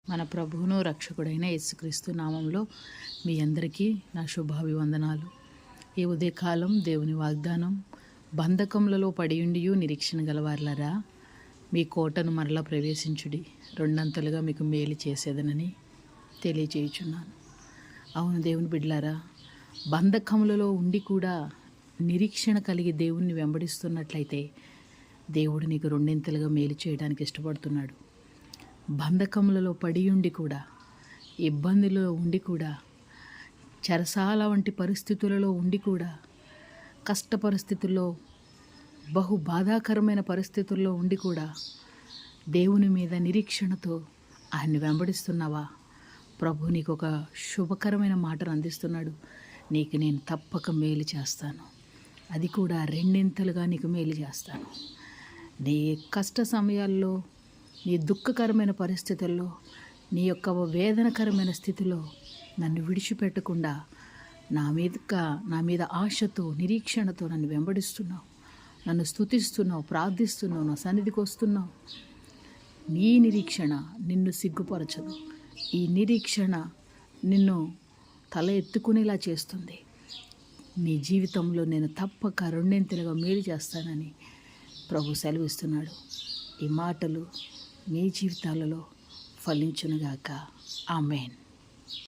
మన ప్రభువును రక్షకుడైన యేసుక్రీస్తు నామంలో మీ అందరికీ నా శుభాభివందనాలు. ఈ ఉదయకాలం దేవుని వాగ్దానం, బంధకములలో పడియుండియు నిరీక్షణ గలవార్లరా, మీ కోటను మరలా ప్రవేశించుడి, రెండంతలుగా మీకు మేలు చేసేదనని తెలియజేయుచున్నాను. అవును దేవుని బిడ్డలారా, బంధకములలో ఉండి కూడా నిరీక్షణ కలిగి దేవుణ్ణి వెంబడిస్తున్నట్లయితే దేవుడు నీకు రెండింతలుగా మేలు చేయడానికి ఇష్టపడుతున్నాడు. బంధకములలో పడి ఉండి కూడా, ఇబ్బందిలో ఉండి కూడా, చెరసాల వంటి పరిస్థితులలో ఉండి కూడా, కష్ట పరిస్థితుల్లో, బహు బాధాకరమైన పరిస్థితుల్లో ఉండి కూడా దేవుని మీద నిరీక్షణతో ఆయన్ని వెంబడిస్తున్నావా? ప్రభు నీకు ఒక శుభకరమైన మాటను అందిస్తున్నాడు. నీకు నేను తప్పక మేలు చేస్తాను, అది కూడా రెండింతలుగా నీకు మేలు చేస్తాను. నీ కష్ట సమయాల్లో, నీ దుఃఖకరమైన పరిస్థితుల్లో, నీ యొక్క వేదనకరమైన స్థితిలో నన్ను విడిచిపెట్టకుండా నా మీద ఆశతో, నిరీక్షణతో నన్ను వెంబడిస్తున్నావు, నన్ను స్తుతిస్తున్నావు, ప్రార్థిస్తున్నావు, నా సన్నిధికి వస్తున్నావు. నీ నిరీక్షణ నిన్ను సిగ్గుపరచదు. ఈ నిరీక్షణ నిన్ను తల ఎత్తుకునేలా చేస్తుంది. నీ జీవితంలో నేను తప్పక రెండింతలుగా మేలు చేస్తానని ప్రభు సెలవిస్తున్నాడు. ఈ మాటలు మీ జీవితాలలో ఫలించునుగాక. ఆమేన్.